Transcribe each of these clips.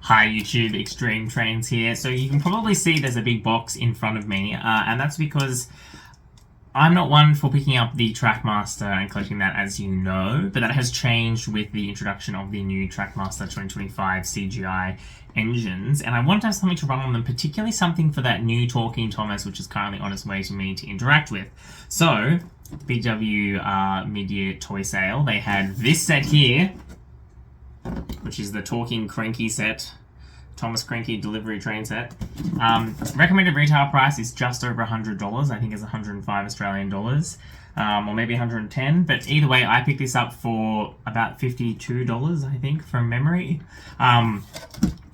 Hi YouTube, Extreme Trains here. So you can probably see there's a big box in front of me, and that's because I'm not one for picking up the Trackmaster and collecting that, as you know, but that has changed with the introduction of the new Trackmaster 2025 CGI engines, and I wanted to have something to run on them, particularly something for that new talking Thomas, which is currently on its way to me to interact with. So, BW mid-year toy sale, they had this set here, which is the talking Cranky set, Thomas Cranky delivery train set. Recommended retail price is just over $100. I think it's 105 Australian dollars, or maybe 110. But either way, I picked this up for about $52, I think, from memory,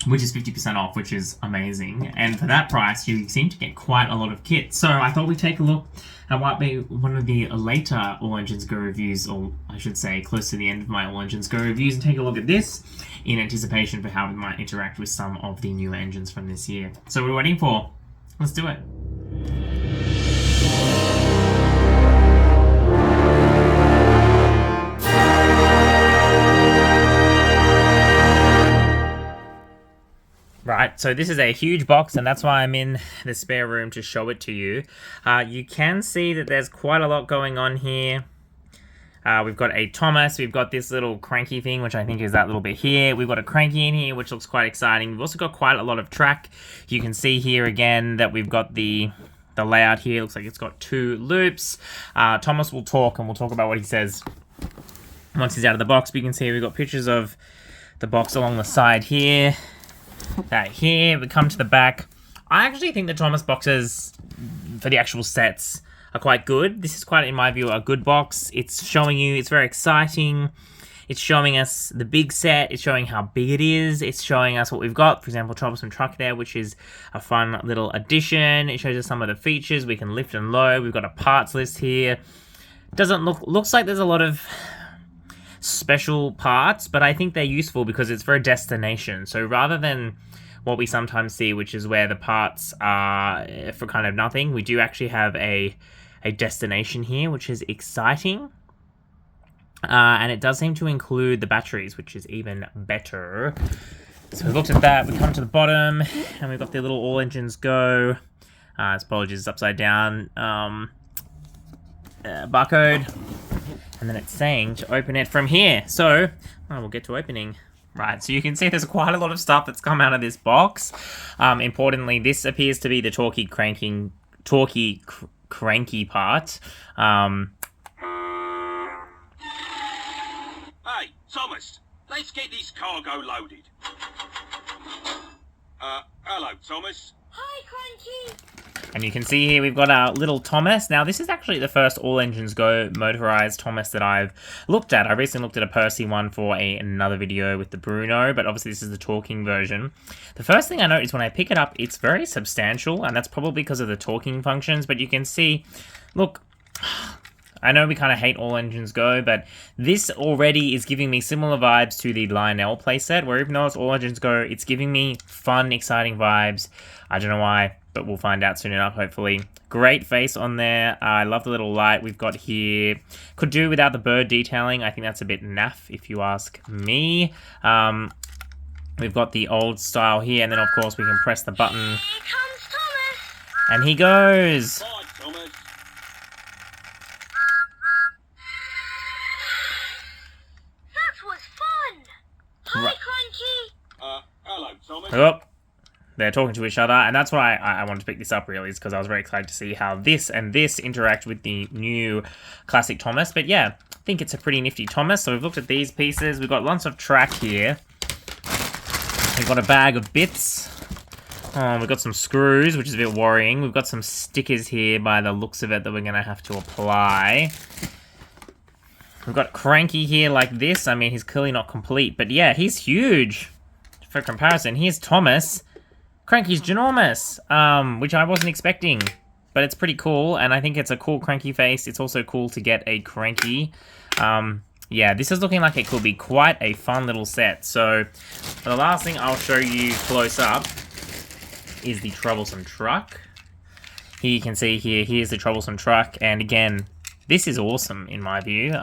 which is 50% off, which is amazing. And for that price, you seem to get quite a lot of kit. So I thought we'd take a look at what might be one of the later All Engines Go reviews, or I should say close to the end of my All Engines Go reviews, and take a look at this in anticipation for how we might interact with some of the newer engines from this year. So what are we waiting for? Let's do it. Right, so this is a huge box, and that's why I'm in the spare room to show it to you. You can see that there's quite a lot going on here. We've got a Thomas, we've got this little Cranky thing, which I think is that little bit here. We've got a Cranky in here, which looks quite exciting. We've also got quite a lot of track. You can see here again that we've got the layout here. Looks like it's got 2 loops. Thomas will talk, and we'll talk about what he says once he's out of the box. But you can see we've got pictures of the box along the side here. Here we come to the back. I actually think the Thomas boxes for the actual sets are quite good. This is quite, in my view, a good box. It's showing you, it's very exciting. It's showing us the big set. It's showing how big it is. It's showing us what we've got. For example, troublesome truck there, which is a fun little addition. It shows us some of the features. We can lift and load. We've got a parts list here. Doesn't looks like there's a lot of special parts, but I think they're useful because it's for a destination. So rather than what we sometimes see, which is where the parts are for kind of nothing, we do actually have a destination here, which is exciting. And it does seem to include the batteries, which is even better. So we've looked at that. We come to the bottom, and we've got the little All Engines Go. Apologies, it's upside down. Barcode. And then it's saying to open it from here. So, we'll get to opening. Right, so you can see there's quite a lot of stuff that's come out of this box. Importantly, this appears to be the talky cranky part. Hey, Thomas, let's get this cargo loaded. Hello, Thomas. Hi, Cranky. And you can see here we've got our little Thomas. Now, this is actually the first All Engines Go motorized Thomas that I've looked at. I recently looked at a Percy one for another video with the Bruno, but obviously this is the talking version. The first thing I noticed when I pick it up, it's very substantial, and that's probably because of the talking functions, but you can see, look, I know we kind of hate All Engines Go, but this already is giving me similar vibes to the Lionel playset, where even though it's All Engines Go, it's giving me fun, exciting vibes. I don't know why, but we'll find out soon enough, hopefully. Great face on there. I love the little light we've got here. Could do without the bird detailing. I think that's a bit naff, if you ask me. We've got the old style here, and then, of course, we can press the button. Here comes Thomas. And he goes. Bye, Thomas. That was fun. Hi, Right. Cranky. Hello, Thomas. Oh, they're talking to each other, and that's why I wanted to pick this up, really, is because I was very excited to see how this and this interact with the new classic Thomas. But yeah, I think it's a pretty nifty Thomas. So we've looked at these pieces. We've got lots of track here. We've got a bag of bits. We've got some screws, which is a bit worrying. We've got some stickers here by the looks of it that we're going to have to apply. We've got Cranky here like this. I mean, he's clearly not complete, but yeah, he's huge. For comparison, here's Thomas. Cranky's ginormous, which I wasn't expecting, but it's pretty cool, and I think it's a cool Cranky face. It's also cool to get a Cranky. Yeah, this is looking like it could be quite a fun little set. So, the last thing I'll show you close up is the troublesome truck. Here you can see here's the troublesome truck, and again, this is awesome in my view.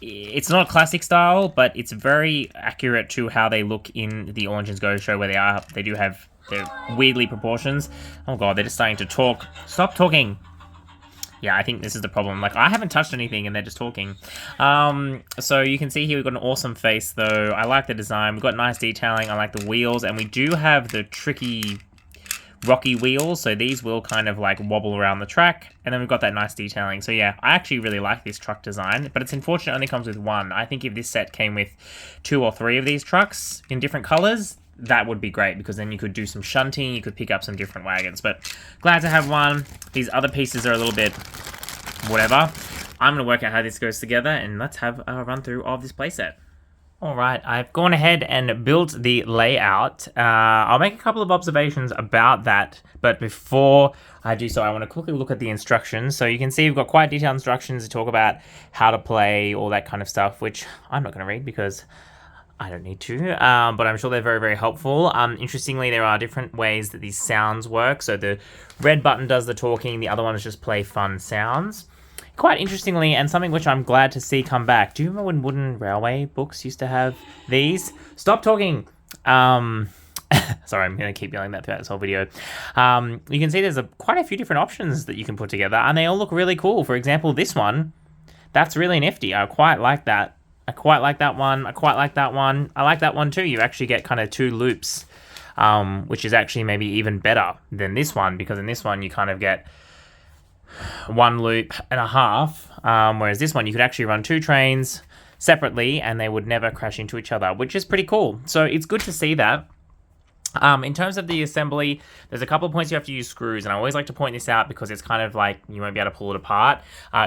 it's not classic style, but it's very accurate to how they look in the All Engines Go show, where they do have their weirdly proportions. Oh god, they're just starting to talk. Stop talking. Yeah, I think this is the problem. Like, I haven't touched anything and they're just talking. So you can see here we've got an awesome face, though. I like the design. We've got nice detailing. I like the wheels. And we do have the tricky, rocky wheels. So these will kind of, like, wobble around the track. And then we've got that nice detailing. So, yeah, I actually really like this truck design. But it's unfortunate it only comes with one. I think if this set came with 2 or 3 of these trucks in different colors, that would be great, because then you could do some shunting, you could pick up some different wagons. But glad to have one. These other pieces are a little bit whatever. I'm going to work out how this goes together, and let's have a run through of this playset. Alright, I've gone ahead and built the layout. I'll make a couple of observations about that, but before I do so, I want to quickly look at the instructions. So you can see we've got quite detailed instructions to talk about how to play, all that kind of stuff, which I'm not going to read because I don't need to, but I'm sure they're very, very helpful. Interestingly, there are different ways that these sounds work. So the red button does the talking, the other one is just play fun sounds. Quite interestingly, and something which I'm glad to see come back. Do you remember when wooden railway books used to have these? Stop talking! Sorry, I'm going to keep yelling that throughout this whole video. You can see there's quite a few different options that you can put together, and they all look really cool. For example, this one, that's really nifty. I quite like that. I quite like that one. I quite like that one. I like that one too. You actually get kind of 2 loops, which is actually maybe even better than this one, because in this one you kind of get 1 loop and a half, whereas this one you could actually run 2 trains separately and they would never crash into each other, which is pretty cool. So it's good to see that. In terms of the assembly, there's a couple of points you have to use screws, and I always like to point this out because it's kind of like you won't be able to pull it apart.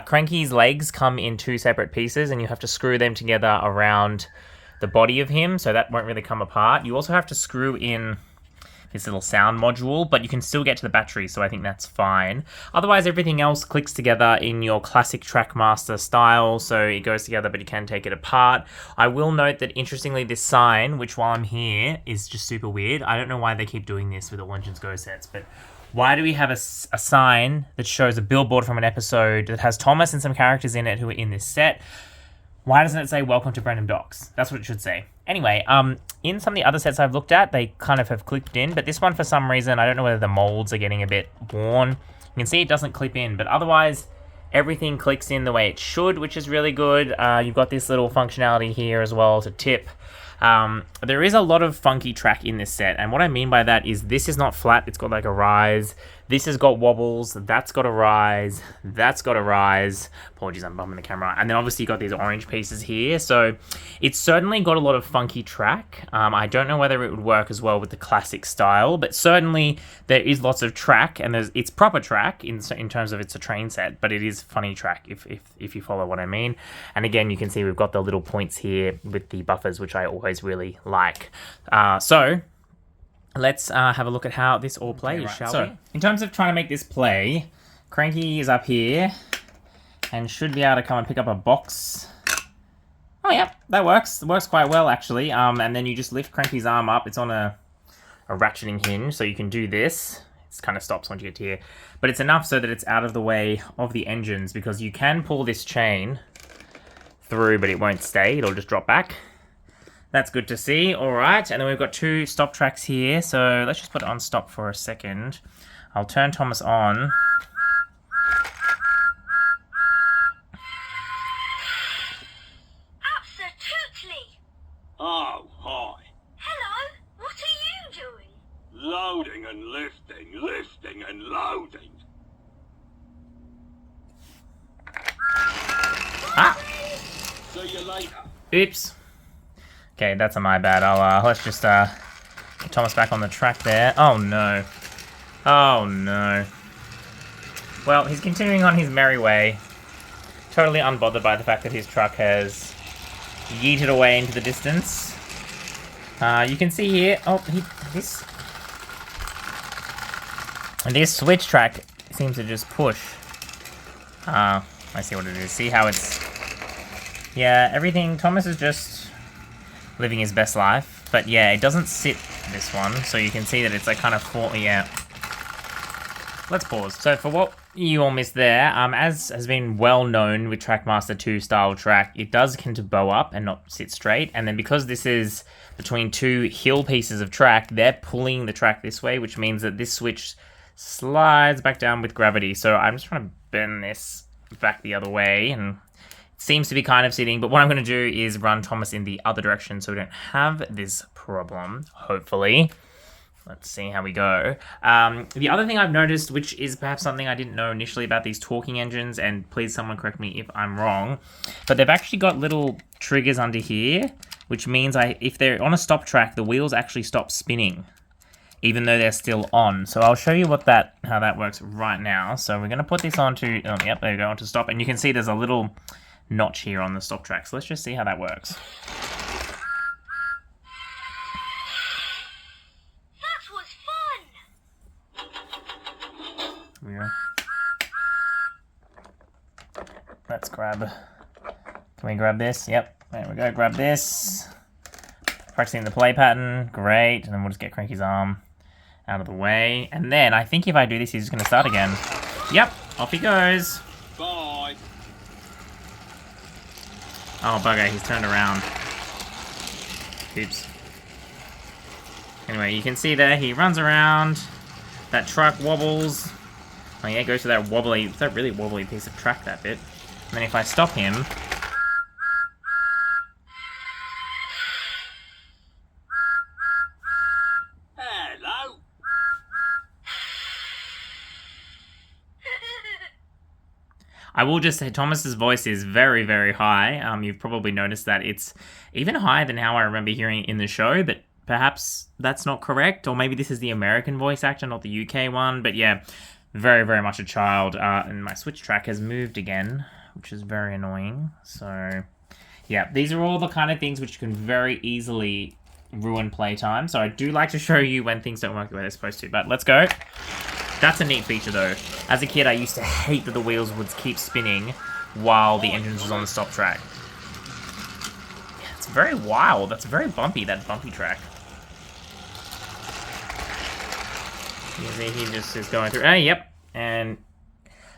Cranky's legs come in 2 separate pieces, and you have to screw them together around the body of him, so that won't really come apart. You also have to screw in this little sound module, but you can still get to the battery, so I think that's fine. Otherwise, everything else clicks together in your classic Trackmaster style, so it goes together, but you can take it apart. I will note that, interestingly, this sign, which while I'm here, is just super weird. I don't know why they keep doing this with All Engines Go sets, but why do we have a sign that shows a billboard from an episode that has Thomas and some characters in it who are in this set? Why doesn't it say "Welcome to Brandon Docks"? That's what it should say. Anyway, in some of the other sets I've looked at, they kind of have clipped in, but this one, for some reason, I don't know whether the molds are getting a bit worn. You can see it doesn't clip in, but otherwise, everything clicks in the way it should, which is really good. You've got this little functionality here as well to tip. There is a lot of funky track in this set, and what I mean by that is this is not flat, it's got like a rise. This has got wobbles, that's got a rise, that's got a rise. Apologies, I'm bumping the camera. And then obviously you've got these orange pieces here, so it's certainly got a lot of funky track. I don't know whether it would work as well with the classic style, but certainly there is lots of track, and it's proper track in terms of it's a train set, but it is funny track if you follow what I mean. And again, you can see we've got the little points here with the buffers, which I always really like. So let's have a look at how this all plays, right, shall we? In terms of trying to make this play, Cranky is up here and should be able to come and pick up a box. Oh, yeah, that works. It works quite well, actually. And then you just lift Cranky's arm up. It's on a ratcheting hinge, so you can do this. It kind of stops once you get to here. But it's enough so that it's out of the way of the engines, because you can pull this chain through, but it won't stay. It'll just drop back. That's good to see. All right, and then we've got 2 stop tracks here. So let's just put it on stop for a second. I'll turn Thomas on. Absolutely. Oh, hi. Hello. What are you doing? Loading and lifting, lifting and loading. Ah! See you later. Oops. Okay, that's my bad. Let's just get Thomas back on the track there. Oh no. Oh no. Well, he's continuing on his merry way. Totally unbothered by the fact that his truck has yeeted away into the distance. You can see here, this switch track seems to just push. I see what it is. See how it's, yeah, everything, Thomas is just living his best life, but yeah, it doesn't sit this one, so you can see that it's like kind of yeah. Let's pause. So for what you all missed there. As has been well known with Trackmaster 2 style track, it does tend to bow up and not sit straight. And then because this is between two hill pieces of track, they're pulling the track this way, which means that this switch slides back down with gravity. So I'm just trying to bend this back the other way, and it seems to be kind of sitting. But what I'm going to do is run Thomas in the other direction so we don't have this problem, hopefully. Let's see how we go. The other thing I've noticed, which is perhaps something I didn't know initially about these talking engines, and please someone correct me if I'm wrong, but they've actually got little triggers under here, which means if they're on a stop track, the wheels actually stop spinning, even though they're still on. So I'll show you how that works right now. So we're going to put this onto, yep, there we go, onto stop, and you can see there's a little notch here on the stop track. So let's just see how that works. Let's grab, can we grab this? Yep, there we go, grab this. Practicing the play pattern, great. And then we'll just get Cranky's arm out of the way. And then I think if I do this, he's just going to start again. Yep, off he goes. Bye. Oh, bugger, he's turned around. Oops. Anyway, you can see there, he runs around. That truck wobbles. Oh yeah, it goes to that really wobbly piece of track, that bit. And then if I stop him... Hello. I will just say Thomas's voice is very, very high. You've probably noticed that it's even higher than how I remember hearing it in the show, but perhaps that's not correct, or maybe this is the American voice actor, not the UK one. But yeah, very, very much a child. And my switch track has moved again, which is very annoying. So yeah, these are all the kind of things which can very easily ruin playtime. So I do like to show you when things don't work the way they're supposed to. But let's go. That's a neat feature though. As a kid, I used to hate that the wheels would keep spinning while the engine was on the stop track. Yeah, it's very wild. That's very bumpy, that bumpy track. You see, he just is going through. Yep. And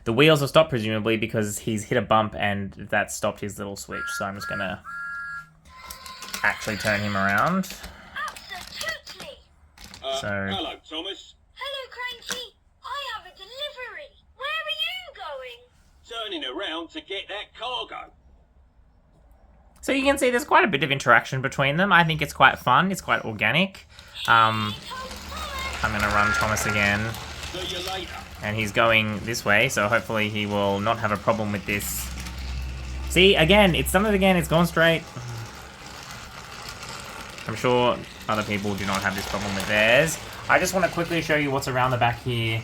the wheels are stopped, presumably, because he's hit a bump and that stopped his little switch. So I'm just going to actually turn him around. Absolutely. Hello, Thomas. Hello, Cranky. I have a delivery. Where are you going? Turning around to get that cargo. So you can see there's quite a bit of interaction between them. I think it's quite fun. It's quite organic. I'm going to run Thomas again. See you later. And he's going this way, so hopefully he will not have a problem with this. See, again, it's done it again. It's gone straight. I'm sure other people do not have this problem with theirs. I just want to quickly show you what's around the back here,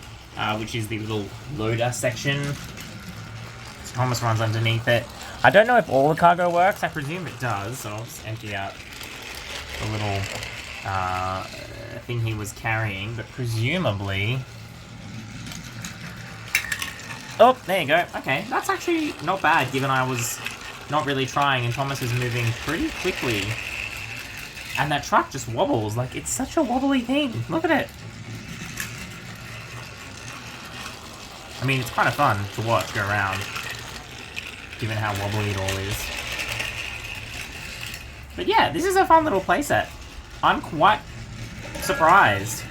which is the little loader section. So Thomas runs underneath it. I don't know if all the cargo works. I presume it does, so I'll just empty out the little thing he was carrying, but presumably... Oh, there you go. Okay, that's actually not bad, given I was not really trying, and Thomas is moving pretty quickly. And that truck just wobbles. Like, it's such a wobbly thing. Look at it. I mean, it's kind of fun to watch go around, given how wobbly it all is. But yeah, this is a fun little playset. I'm quite surprised.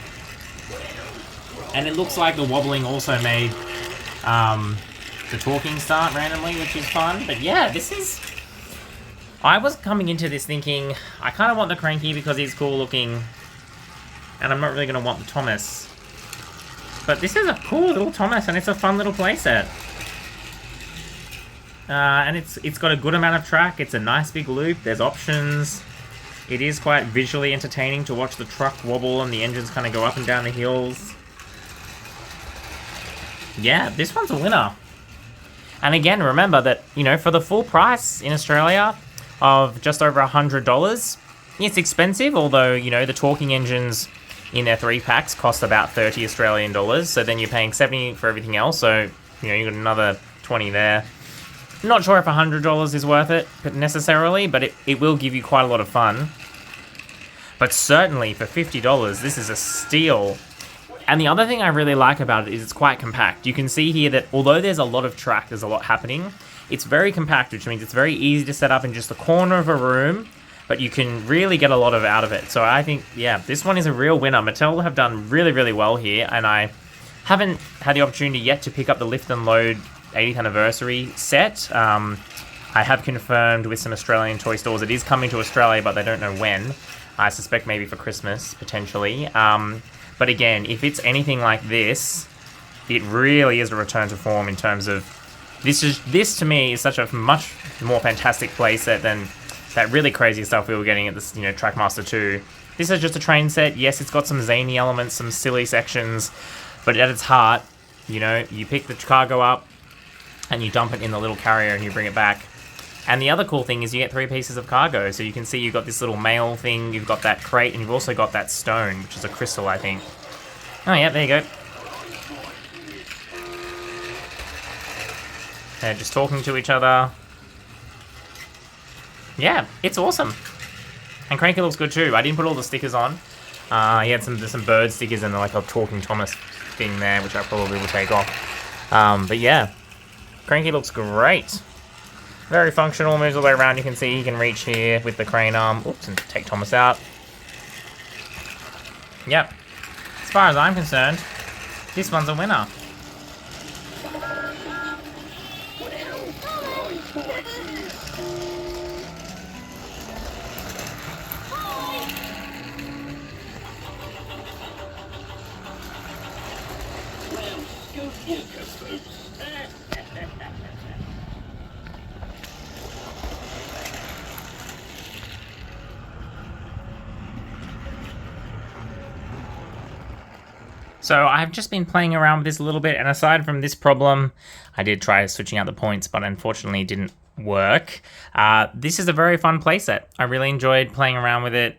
And it looks like the wobbling also made the talking start randomly, which is fun. But yeah, this is... I was coming into this thinking, I kind of want the Cranky because he's cool looking, and I'm not really going to want the Thomas. But this is a cool little Thomas, and it's a fun little playset. And it's got a good amount of track. It's a nice big loop. There's options. It is quite visually entertaining to watch the truck wobble and the engines kind of go up and down the hills. Yeah, this one's a winner. And again, remember that, you know, for the full price in Australia of just over $100, it's expensive, although, you know, the talking engines in their 3-packs cost about 30 Australian dollars, so then you're paying 70 for everything else, so, you know, you got another 20 there. Not sure if $100 is worth it necessarily, but it will give you quite a lot of fun. But certainly for $50, this is a steal. And the other thing I really like about it is it's quite compact. You can see here that although there's a lot of track, there's a lot happening, it's very compact, which means it's very easy to set up in just the corner of a room, but you can really get a lot out of it. So I think, yeah, this one is a real winner. Mattel have done really, really well here, and I haven't had the opportunity yet to pick up the Lift and Load 80th anniversary set. I have confirmed with some Australian toy stores it is coming to Australia, but they don't know when. I suspect maybe for Christmas, potentially. But again, if it's anything like this, it really is a return to form in terms of... This to me is such a much more fantastic playset than that really crazy stuff we were getting at this, Trackmaster 2. This is just a train set. Yes, it's got some zany elements, some silly sections, but at its heart, you pick the cargo up and you dump it in the little carrier and you bring it back. And the other cool thing is you get 3 pieces of cargo. So you can see you've got this little mail thing, you've got that crate, and you've also got that stone, which is a crystal, I think. Oh, yeah, there you go. They're just talking to each other. Yeah, it's awesome. And Cranky looks good too. I didn't put all the stickers on. He had some bird stickers and like a talking Thomas thing there, which I probably will take off. But yeah, Cranky looks great. Very functional, moves all the way around. You can see he can reach here with the crane arm. Oops, and take Thomas out. Yep. As far as I'm concerned, this one's a winner. So I've just been playing around with this a little bit, and aside from this problem, I did try switching out the points, but unfortunately it didn't work. This is a very fun playset. I really enjoyed playing around with it.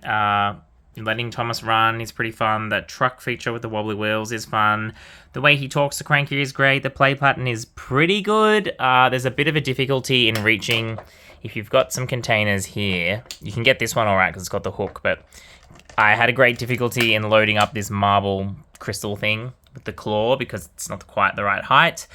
Letting Thomas run is pretty fun. That truck feature with the wobbly wheels is fun. The way he talks to Cranky is great. The play pattern is pretty good. There's a bit of a difficulty in reaching. If you've got some containers here, you can get this one alright because it's got the hook, but I had a great difficulty in loading up this marble crystal thing with the claw because it's not quite the right height.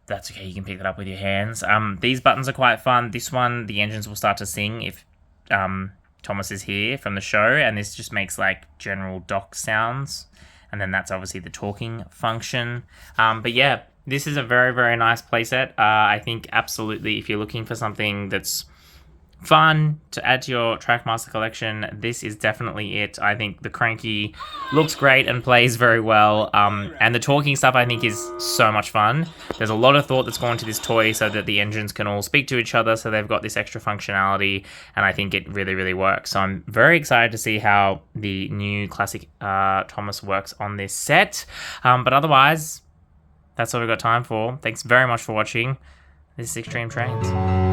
That's okay, you can pick that up with your hands. These buttons are quite fun. This one, the engines will start to sing if Thomas is here from the show, and this just makes like general dock sounds. And then that's obviously the talking function. But yeah, this is a very, very nice playset. I think absolutely if you're looking for something that's fun to add to your Trackmaster collection, this is definitely it. I think the Cranky looks great and plays very well, and the talking stuff I think is so much fun. There's a lot of thought that's gone into this toy so that the engines can all speak to each other, so they've got this extra functionality, and I think it really, really works. So I'm very excited to see how the new classic Thomas works on this set. But otherwise, that's all we've got time for. Thanks very much for watching. This is Extreme Trains.